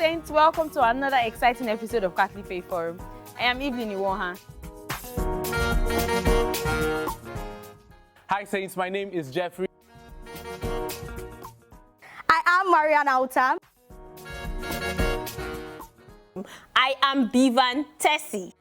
Saints, welcome to another exciting episode of Catholic Faith Forum. I am Evelyn Iwonha. Hi Saints, my name is Jeffrey. I am Marian Autam. I am Bevan Tessie.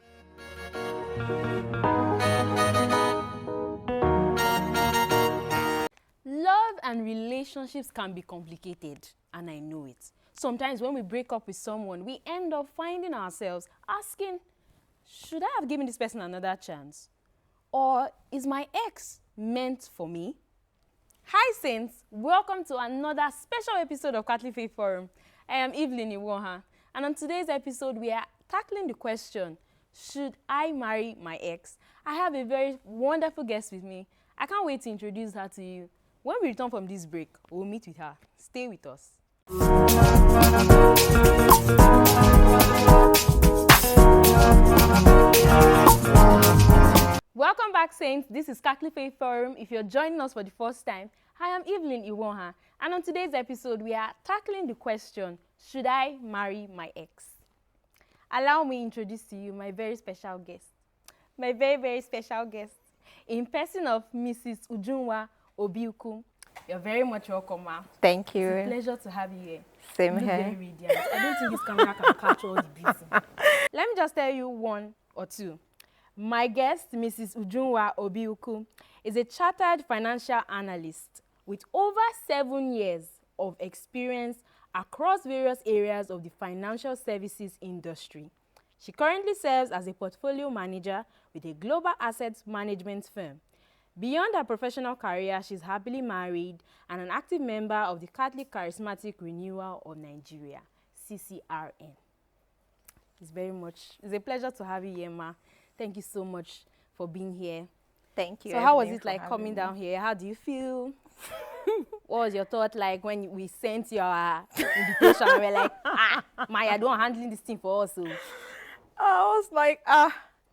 Love and relationships can be complicated, and I know it. Sometimes when we break up with someone, we end up finding ourselves asking, should I have given this person another chance? Or is my ex meant for me? Hi Saints, welcome to another special episode of Catholic Faith Forum. I am Evelyn Iwonha, and on today's episode we are tackling the question, should I marry my ex? I have a very wonderful guest with me. I can't wait to introduce her to you. When we return from this break, we'll meet with her. Stay with us. Welcome back, Saints. This is Catholic Faith Forum. If you're joining us for the first time, I am Evelyn Iwonha, and on today's episode, we are tackling the question, should I marry my ex? Allow me to introduce to you my very special guest. My very special guest, in person of Mrs Ujunwa Obiukwu. You're very much welcome, ma'am. Thank you. It's a pleasure to have you here. Same You look here. very radiant. I don't think this camera can catch all the beauty. Let me just tell you one or two. My guest, Mrs Ujunwa Obiukwu, is a chartered financial analyst with over 7 years of experience across various areas of the financial services industry. She currently serves as a portfolio manager with a global assets management firm. Beyond her professional career, she's happily married and an active member of the Catholic Charismatic Renewal of Nigeria, CCRN. It's a pleasure to have you here, ma. Thank you so much for being here. Thank you. So how was Evelyn, it like coming me down here? How do you feel? What was your thought like when we sent your invitation? We were like, Maya, don't handling this thing for us. So. I was like,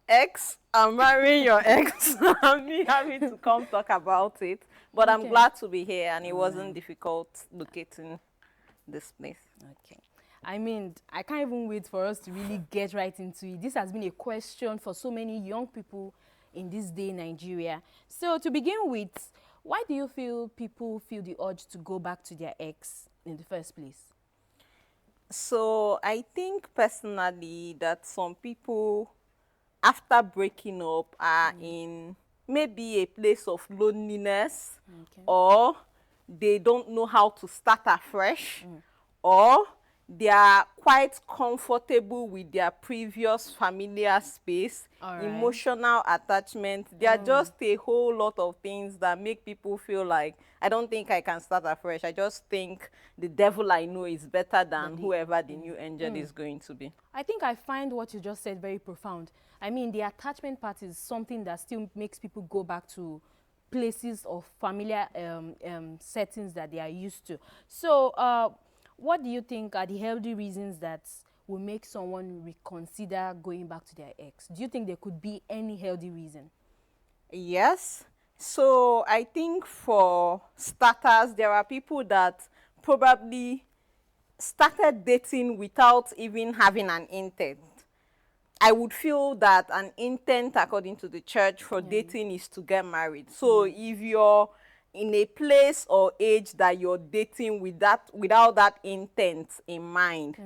ex, I'm marrying your ex. I'm me having to come talk about it. But I'm glad to be here, and it wasn't difficult locating this place. Okay. I mean, I can't even wait for us to really get right into it. This has been a question for so many young people in this day in Nigeria. So to begin with, why do you feel people feel the urge to go back to their ex in the first place? So I think personally that some people, after breaking up, are in maybe a place of loneliness, or they don't know how to start afresh, or they are quite comfortable with their previous familiar space, emotional attachment. There are just a whole lot of things that make people feel like, I don't think I can start afresh. I just think the devil I know is better than whoever the new angel is going to be. I think I find what you just said very profound. I mean, the attachment part is something that still makes people go back to places of familiar settings that they are used to. So, what do you think are the healthy reasons that will make someone reconsider going back to their ex? Do you think there could be any healthy reason? Yes. So I think for starters, there are people that probably started dating without even having an intent. I would feel that an intent, according to the church, for dating is to get married. So if you're in a place or age that you're dating without that intent in mind,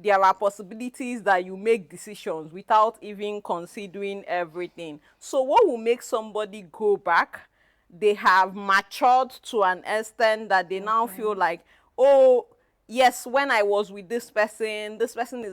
there are possibilities that you make decisions without even considering everything. So what will make somebody go back? They have matured to an extent that they now feel like, oh, yes, when I was with this person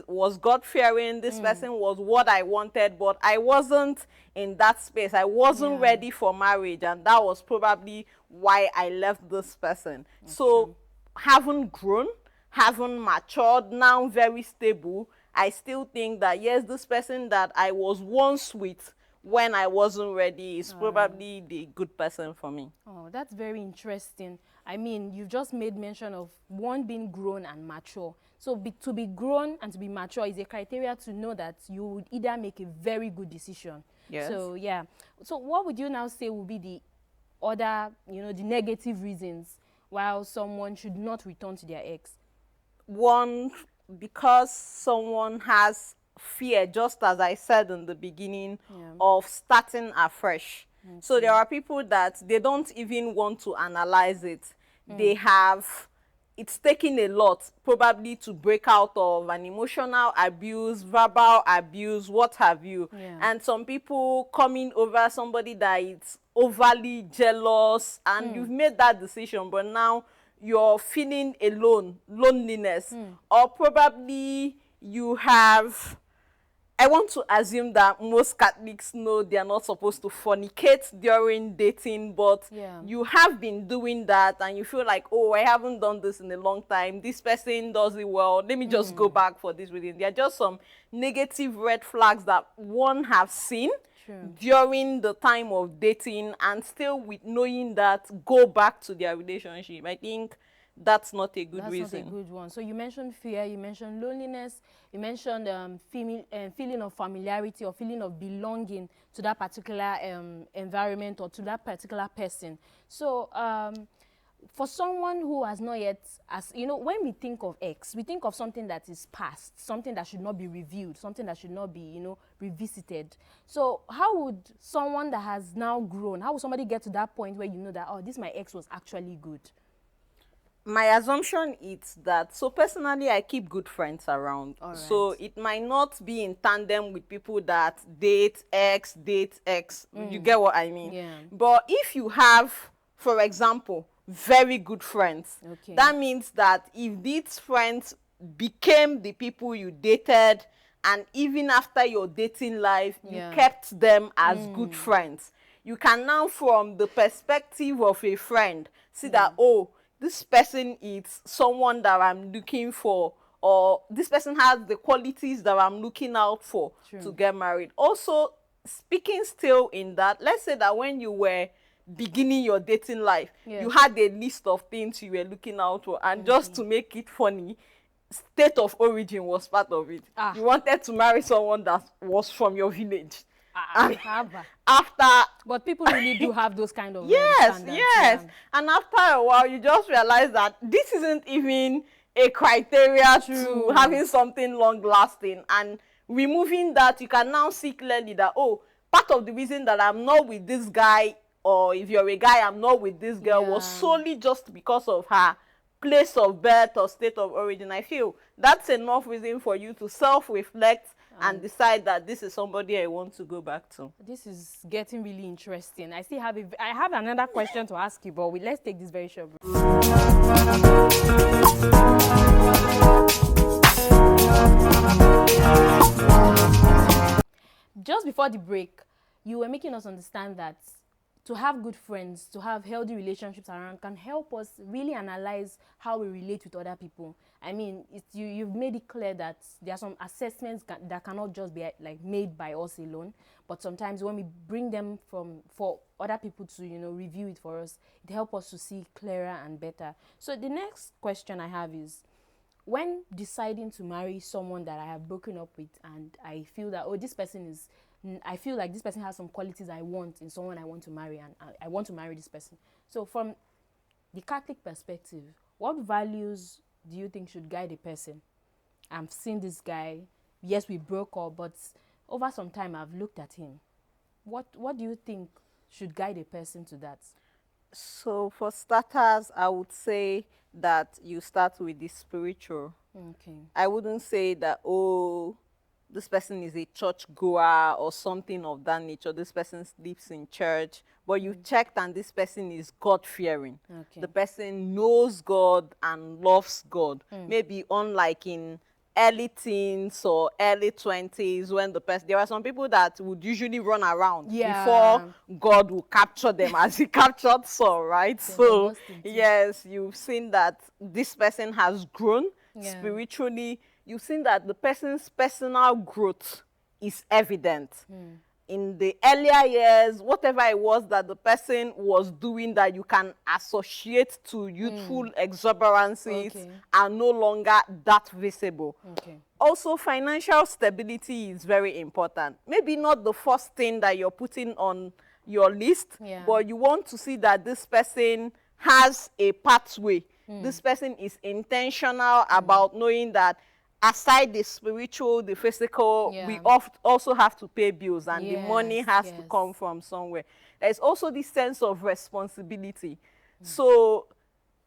was God-fearing, this person was what I wanted, but I wasn't in that space. I wasn't ready for marriage, and that was probably why I left this person. So haven't grown, haven't matured, now very stable, I still think that, yes, this person that I was once with when I wasn't ready is probably the good person for me. Oh, that's very interesting. I mean, you've just made mention of one being grown and mature. So to be grown and to be mature is a criteria to know that you would either make a very good decision. Yes. So, yeah. So what would you now say would be the other, the negative reasons why someone should not return to their ex? One because someone has fear, just as I said in the beginning, of starting afresh. So there are people that they don't even want to analyze it. It's taking a lot probably to break out of an emotional abuse, verbal abuse, what have you. And some people coming over somebody that is overly jealous, and you've made that decision, but now you're feeling alone, loneliness, or probably you have, I want to assume that most Catholics know they are not supposed to fornicate during dating, but you have been doing that and you feel like, oh, I haven't done this in a long time. This person does it well. Let me just go back for this reading. There are just some negative red flags that one has seen during the time of dating, and still with knowing that, go back to their relationship. I think that's not a good reason. That's not a good one. So you mentioned fear, you mentioned loneliness, you mentioned feeling of familiarity or feeling of belonging to that particular environment or to that particular person. So for someone who has not yet, as you know, when we think of X, we think of something that is past, something that should not be reviewed, something that should not be, you know, revisited. So how would someone that has now grown, how would somebody get to that point where you know that, oh, this my ex was actually good? My assumption is that, so personally, I keep good friends around. So it might not be in tandem with people that date X. You get what I mean? But if you have, for example, very good friends, that means that if these friends became the people you dated, and even after your dating life, you kept them as good friends, you can now, from the perspective of a friend, see that, oh, this person is someone that I'm looking for, or this person has the qualities that I'm looking out for to get married. Also, speaking still in that, let's say that when you were beginning your dating life, you had a list of things you were looking out for, and just to make it funny, state of origin was part of it. You wanted to marry someone that was from your village. But people really do have those kind of standards. And after a while, you just realize that this isn't even a criteria to having something long lasting, and removing that, you can now see clearly that, oh, part of the reason that I'm not with this guy, or if you're a guy, I'm not with this girl, was solely just because of her place of birth or state of origin. I feel that's enough reason for you to self-reflect and decide that this is somebody I want to go back to. This is getting really interesting. I have another question to ask you, but let's take this very short break. Just before the break, you were making us understand that to have good friends, to have healthy relationships around, can help us really analyze how we relate with other people. I mean, you've made it clear that there are some assessments that cannot just be like made by us alone, but sometimes when we bring them for other people to, you know, review it for us, it helps us to see clearer and better. So the next question I have is, when deciding to marry someone that I have broken up with, and I feel that, oh, I feel like this person has some qualities I want in someone I want to marry, and I want to marry this person. So from the Catholic perspective, what values do you think should guide a person? I've seen this guy, yes, we broke up, but over some time I've looked at him. What do you think should guide a person to that? So for starters, I would say that you start with the spiritual. I wouldn't say that, oh, this person is a church goer or something of that nature. This person sleeps in church, but you've checked and this person is God-fearing. The person knows God and loves God. Maybe unlike in early teens or early 20s, when there are some people that would usually run around before God will capture them, as he captured Saul, right? So yes, you've seen that this person has grown spiritually. You've seen that the person's personal growth is evident. In the earlier years, whatever it was that the person was doing that you can associate to youthful exuberances are no longer that visible. Also, financial stability is very important. Maybe not the first thing that you're putting on your list, but you want to see that this person has a pathway. This person is intentional about knowing that aside the spiritual, the physical, Yeah. we also have to pay bills, and the money Yes, has to yes. come from somewhere. There's also this sense of responsibility. So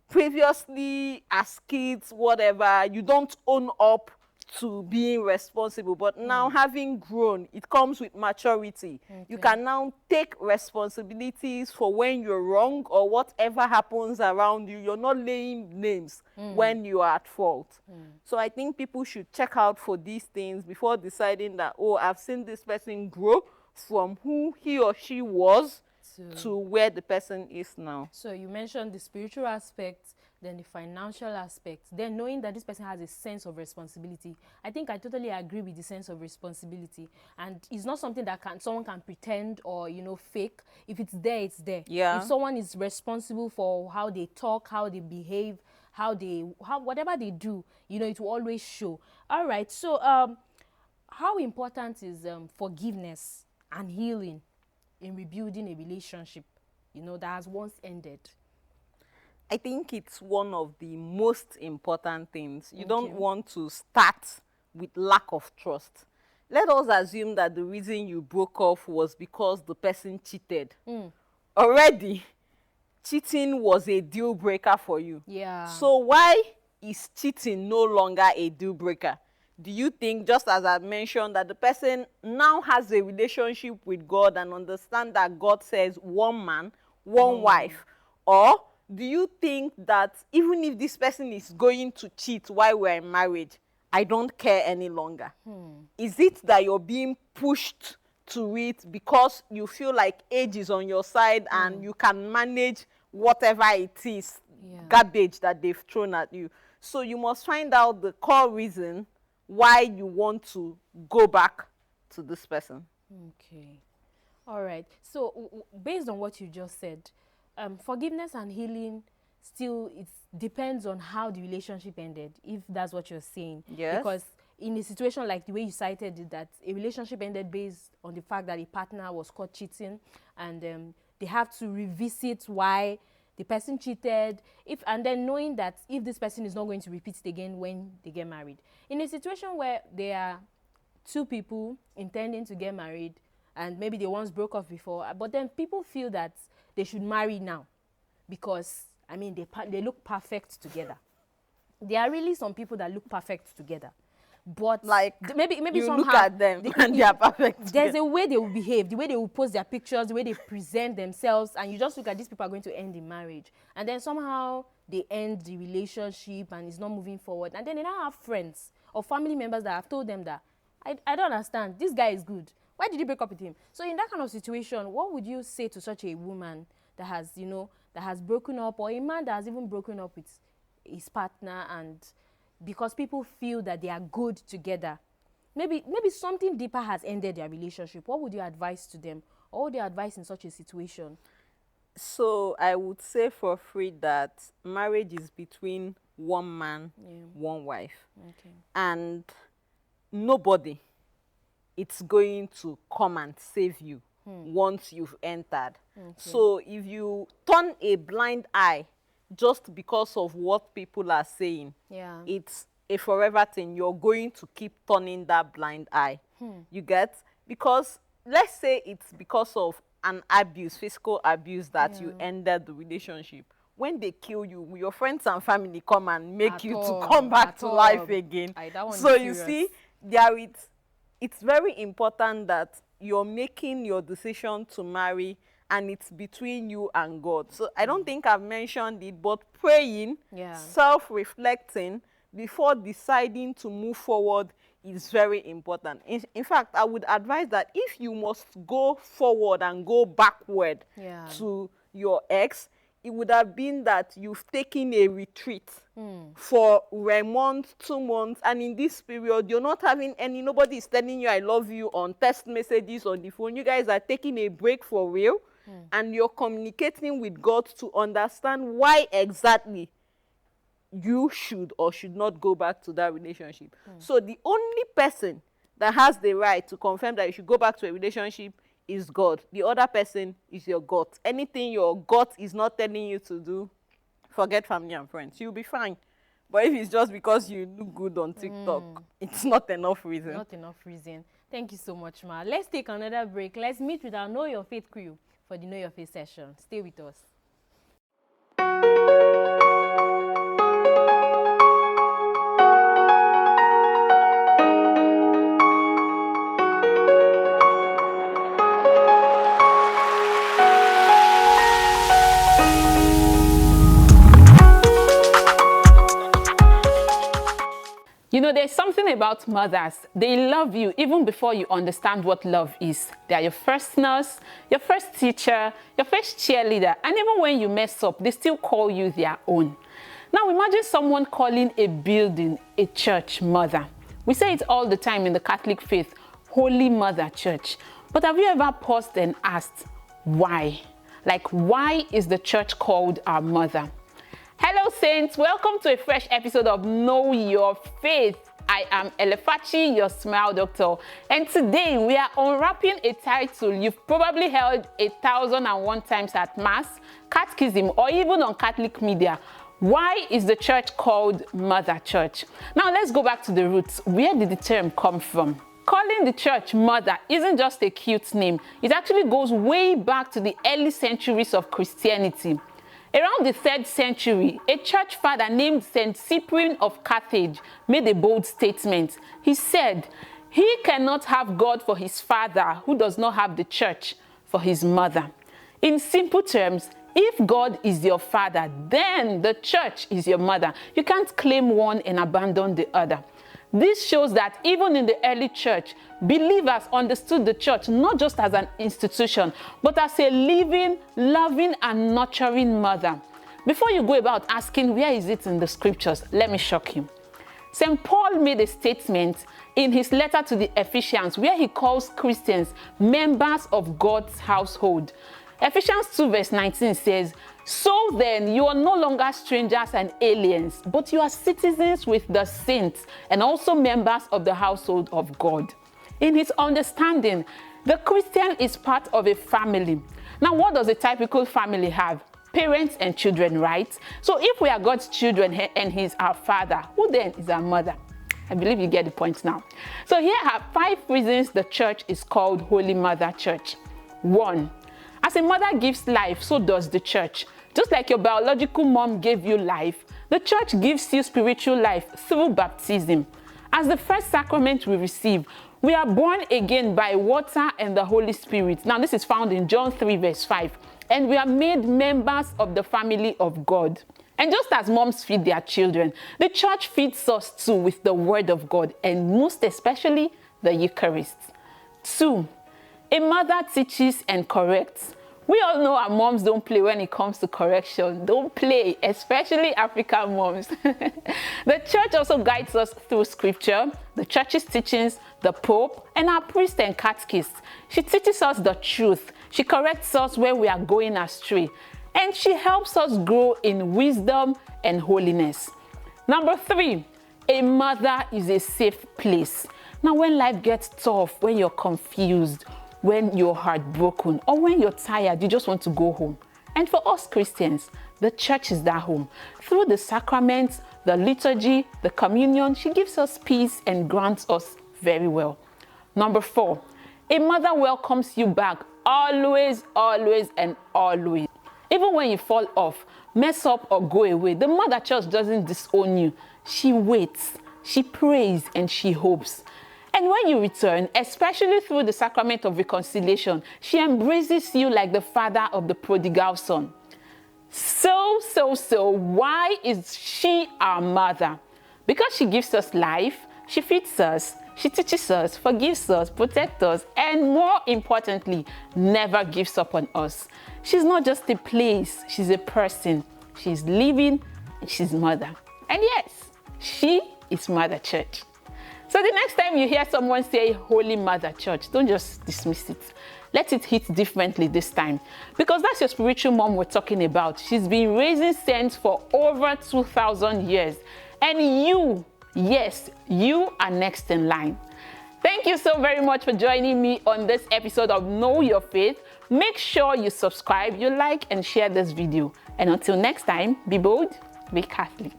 previously, as kids, whatever, you don't own up to being responsible, but now having grown, it comes with maturity. You Okay. can now take responsibilities for when you're wrong or whatever happens around you. You're not laying names when you are at fault. So I think people should check out for these things before deciding that, oh, I've seen this person grow from who he or she was to where the person is now. So you mentioned the spiritual aspect, then the financial aspect, then knowing that this person has a sense of responsibility. I think I totally agree with the sense of responsibility, and it's not something that someone can pretend or, you know, fake. If it's there, it's there. Yeah. If someone is responsible for how they talk, how they behave, how whatever they do, you know, it will always show. All right. So how important is forgiveness and healing in rebuilding a relationship, you know, that has once ended? I think it's one of the most important things. You don't want to start with lack of trust. Let us assume that the reason you broke off was because the person cheated. Already, cheating was a deal breaker for you. Yeah. So why is cheating no longer a deal breaker? Do you think, just as I mentioned, that the person now has a relationship with God and understand that God says one man, one wife? Or do you think that even if this person is going to cheat while we're in marriage, I don't care any longer? Is it that you're being pushed to it because you feel like age is on your side and you can manage whatever it is, garbage that they've thrown at you? So you must find out the core reason why you want to go back to this person. Okay. All right. So based on what you just said, forgiveness and healing, still it depends on how the relationship ended, if that's what you're saying. Yes. Because in a situation like the way you cited it, that a relationship ended based on the fact that a partner was caught cheating, and they have to revisit why the person cheated, and then knowing that if this person is not going to repeat it again when they get married. In a situation where there are two people intending to get married, and maybe they once broke off before, but then people feel that they should marry now because, I mean, they look perfect together. There are really some people that look perfect together, but Like, maybe you somehow look at them and they are perfect. there's a way they will behave, the way they will post their pictures, the way they present themselves, and you just look at these people are going to end the marriage, and then somehow they end the relationship and it's not moving forward, and then they now have friends or family members that have told them that I don't understand, this guy is good, why did you break up with him? So in that kind of situation, what would you say to such a woman that has, you know, that has broken up, or a man that has even broken up with his partner, and because people feel that they are good together, maybe something deeper has ended their relationship? What would you advise to them, or would you advise in such a situation? So I would say for free that marriage is between one man, one wife. Okay. And nobody it's going to come and save you once you've entered. So if you turn a blind eye just because of what people are saying, it's a forever thing. You're going to keep turning that blind eye. You get? Because let's say it's because of an abuse, physical abuse, that you ended the relationship. When they kill you, your friends and family come and make you to come back to life again. So you see, it's very important that you're making your decision to marry and it's between you and God. So I don't think I've mentioned it, but praying, self-reflecting before deciding to move forward is very important. In fact, I would advise that if you must go forward and go backward to your ex, it would have been that you've taken a retreat for a month, 2 months, and in this period, you're not having nobody is telling you I love you on text messages on the phone. You guys are taking a break for real, and you're communicating with God to understand why exactly you should or should not go back to that relationship. So the only person that has the right to confirm that you should go back to a relationship is God. The other person is your gut. Anything your gut is not telling you to do, forget family and friends. You'll be fine. But if it's just because you look good on TikTok, it's not enough reason. Not enough reason. Thank you so much, Ma. Let's take another break. Let's meet with our Know Your Faith crew for the Know Your Faith session. Stay with us. You know, there's something about mothers. They love you even before you understand what love is. They are your first nurse, your first teacher, your first cheerleader, and even when you mess up, they still call you their own. Now imagine someone calling a building, a church, mother. We say it all the time in the Catholic faith, Holy Mother Church. But have you ever paused and asked, why? Like, why is the church called our mother? Hello Saints, welcome to a fresh episode of Know Your Faith. I am Elefachi, your smile doctor, and today we are unwrapping a title you've probably heard 1,001 times at Mass, Catechism, or even on Catholic media. Why is the church called Mother Church? Now let's go back to the roots. Where did the term come from? Calling the church mother isn't just a cute name. It actually goes way back to the early centuries of Christianity. Around the 3rd century, a church father named St. Cyprian of Carthage made a bold statement. He said, he cannot have God for his father who does not have the church for his mother. In simple terms, if God is your father, then the church is your mother. You can't claim one and abandon the other. This shows that even in the early church, believers understood the church not just as an institution, but as a living, loving, and nurturing mother. Before you go about asking where is it in the scriptures, let me shock you. St. Paul made a statement in his letter to the Ephesians where he calls Christians members of God's household. Ephesians 2 verse 19 says, so then you are no longer strangers and aliens, but you are citizens with the saints and also members of the household of God. In his understanding, the Christian is part of a family. Now, what does a typical family have? Parents and children, right? So if we are God's children and he's our father, who then is our mother? I believe you get the point now. So here are 5 reasons the church is called Holy Mother Church. 1. As a mother gives life, so does the church. Just like your biological mom gave you life, the church gives you spiritual life through baptism. As the first sacrament we receive, we are born again by water and the Holy Spirit. Now this is found in John 3 verse 5. And we are made members of the family of God. And just as moms feed their children, the church feeds us too with the word of God, and most especially the Eucharist. 2. A mother teaches and corrects. We all know our moms don't play when it comes to correction. Don't play, especially African moms. The church also guides us through scripture, the church's teachings, the Pope, and our priest and catechist. She teaches us the truth. She corrects us when we are going astray. And she helps us grow in wisdom and holiness. Number 3, a mother is a safe place. Now, when life gets tough, when you're confused, when you're heartbroken, or when you're tired, you just want to go home. And for us Christians, the church is that home. Through the sacraments, the liturgy, the communion, she gives us peace and grants us very well. Number 4, a mother welcomes you back always, always, and always. Even when you fall off, mess up, or go away, the mother church doesn't disown you. She waits, she prays, and she hopes. And when you return, especially through the sacrament of reconciliation, she embraces you like the father of the prodigal son. So, why is she our mother? Because she gives us life, she feeds us, she teaches us, forgives us, protects us, and more importantly, never gives up on us. She's not just a place, she's a person. She's living, and she's mother. And yes, she is Mother Church. So the next time you hear someone say Holy Mother Church, don't just dismiss it. Let it hit differently this time. Because that's your spiritual mom we're talking about. She's been raising saints for over 2,000 years. And you, yes, you are next in line. Thank you so very much for joining me on this episode of Know Your Faith. Make sure you subscribe, you like, and share this video. And until next time, be bold, be Catholic.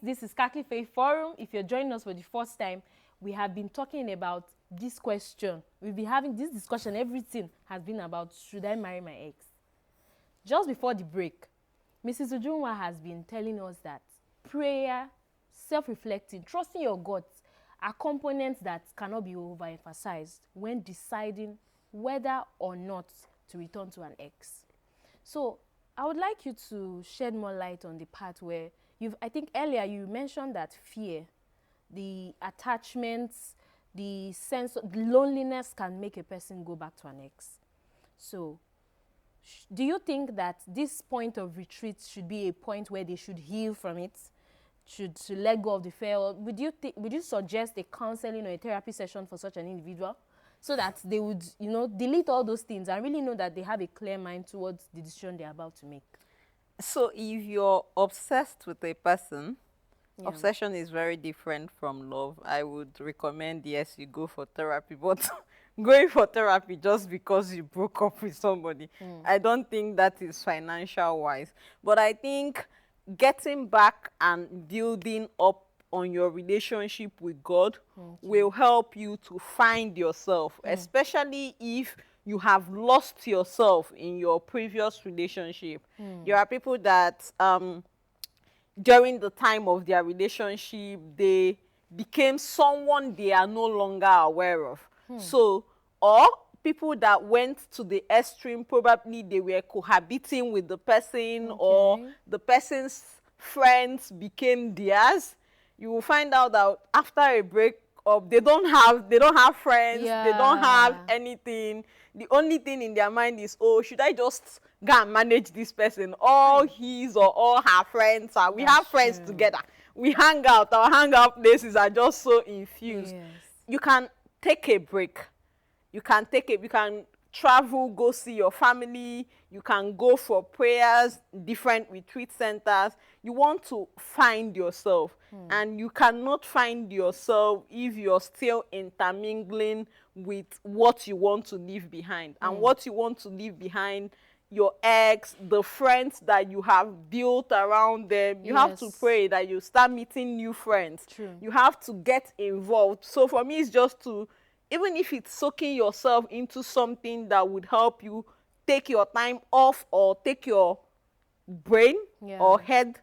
This is Kaki Faith Forum. If you're joining us for the first time, we have been talking about this question. We've been having this discussion. Everything has been about, should I marry my ex? Just before the break, Mrs. Ujunwa has been telling us that prayer, self-reflecting, trusting your God are components that cannot be overemphasized when deciding whether or not to return to an ex. So I would like you to shed more light on the part where I think earlier you mentioned that fear, the attachments, the sense of loneliness can make a person go back to an ex. So do you think that this point of retreat should be a point where they should heal from it, should let go of the fear? Or would you suggest a counseling or a therapy session for such an individual so that they would, delete all those things and really know that they have a clear mind towards the decision they're about to make? So if you're obsessed with a person, obsession is very different from love. I would recommend, yes, you go for therapy, but going for therapy just because you broke up with somebody, I don't think that is financial wise. But I think getting back and building up on your relationship with God will help you to find yourself, especially if you have lost yourself in your previous relationship. There are people that during the time of their relationship, they became someone they are no longer aware of. So, or people that went to the extreme, probably they were cohabiting with the person, or the person's friends became theirs. You will find out that after a breakup, they don't have friends, they don't have anything. The only thing in their mind is, oh, should I just go and manage this person? All his or all her friends are. We have friends together. We hang out. Our hangout places are just so infused. You can take a break. You can travel, go see your family. You can go for prayers, different retreat centers. You want to find yourself. And you cannot find yourself if you're still intermingling with what you want to leave behind. And what you want to leave behind, your ex, the friends that you have built around them, you have to pray that you start meeting new friends. You have to get involved. So for me, it's just to, even if it's soaking yourself into something that would help you take your time off, or take your brain or head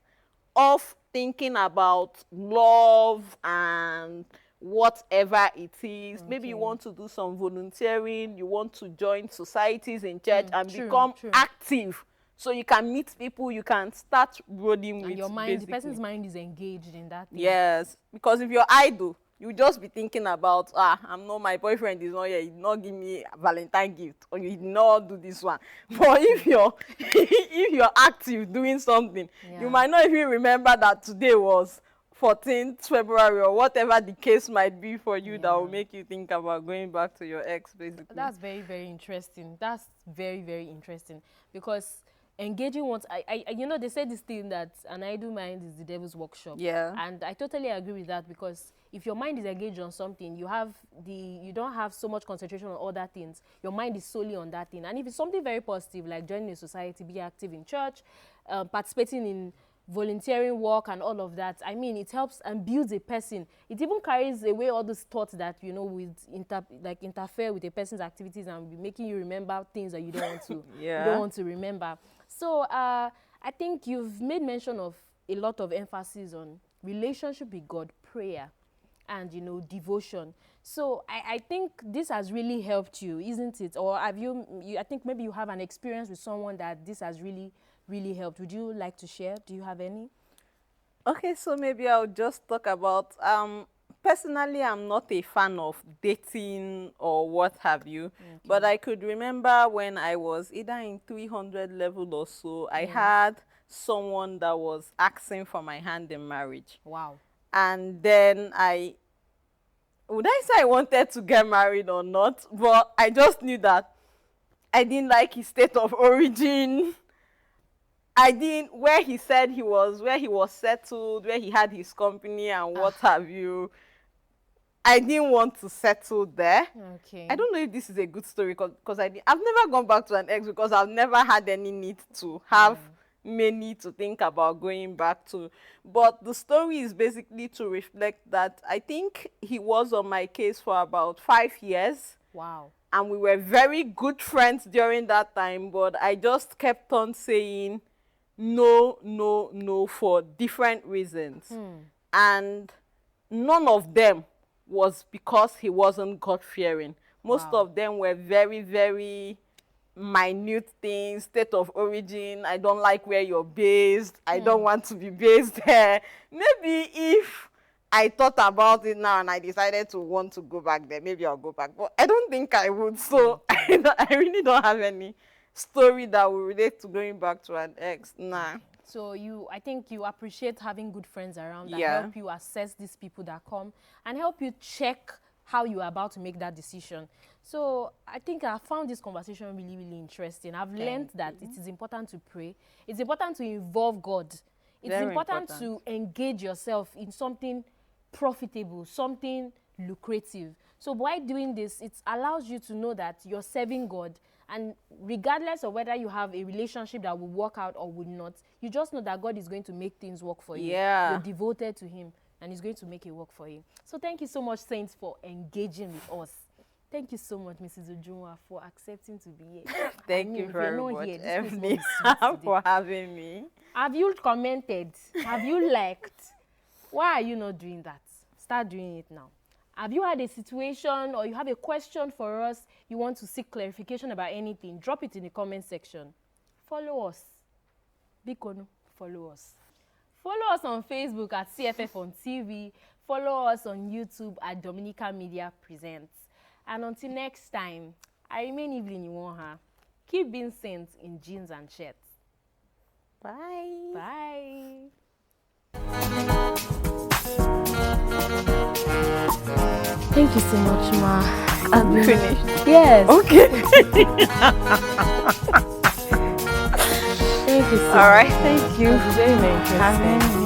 off thinking about love and whatever it is. Maybe you want to do some volunteering, you want to join societies in church and become active, so you can meet people, you can start rolling with your mind, the person's mind is engaged in that thing. Yes, because if you're idle, you just be thinking about, my boyfriend is not here, he did not give me a Valentine gift, or you did not do this one. But if you're active doing something, you might not even remember that today was 14th February or whatever the case might be for you, that will make you think about going back to your ex, basically. That's very, very interesting. That's very, very interesting, because engaging once, they say this thing that an idle mind is the devil's workshop. And I totally agree with that, because if your mind is engaged on something, you don't have so much concentration on other things. Your mind is solely on that thing. And if it's something very positive, like joining a society, be active in church, participating in volunteering work and all of that, I mean, it helps and builds a person. It even carries away all those thoughts that, would interfere with a person's activities and be making you remember things that you don't want to you don't want to remember. So I think you've made mention of a lot of emphasis on relationship with God, prayer, and devotion. So I think this has really helped you, isn't it? Or have you I think maybe you have an experience with someone that this has really helped. Would you like to share? Do you have any? Okay, so maybe I'll just talk about, personally, I'm not a fan of dating or what have you, but I could remember when I was either in 300 level or so, I had someone that was asking for my hand in marriage. Wow. And then would I say I wanted to get married or not? But I just knew that I didn't like his state of origin. Where he said where he was settled, where he had his company and what have you. I didn't want to settle there. Okay. I don't know if this is a good story, because I've never gone back to an ex, because I've never had any need to have many to think about going back to. But the story is basically to reflect that I think he was on my case for about 5 years. Wow. And we were very good friends during that time, but I just kept on saying no, no, no for different reasons. And none of them was because he wasn't God-fearing. Most of them were very, very minute things, state of origin. I don't like where you're based. I don't want to be based there. Maybe if I thought about it now and I decided to want to go back there, maybe I'll go back. But I don't think I would. So I really don't have any story that will relate to going back to an ex. Nah. So I think you appreciate having good friends around that Yeah. help you assess these people that come and help you check how you are about to make that decision. So I think I found this conversation really, really interesting. I've learned that it is important to pray. It's important to involve God. It's Very important important. to engage yourself in something profitable, something lucrative. So by doing this, it allows you to know that you're serving God. And regardless of whether you have a relationship that will work out or will not, you just know that God is going to make things work for you. Yeah. You're devoted to him and he's going to make it work for you. So thank you so much, Saints, for engaging with us. Thank you so much, Mrs. Ujunwa, for accepting to be here. Thank you if you're very not much, here, this place Evelyn, won't be sweet today. for having me. Have you commented? Have you liked? Why are you not doing that? Start doing it now. Have you had a situation or you have a question for us, you want to seek clarification about anything, drop it in the comment section. Follow us. Bikono, follow us. Follow us on Facebook at CFF on TV. Follow us on YouTube at Dominica Media Presents. And until next time, I remain Evelyn Iwonha. Keep being saints in jeans and shirts. Bye. Bye. Thank you so much, Ma. Have you finished? Yes. Okay. Thank you so All right. much. Thank you. It was very, very interesting. Having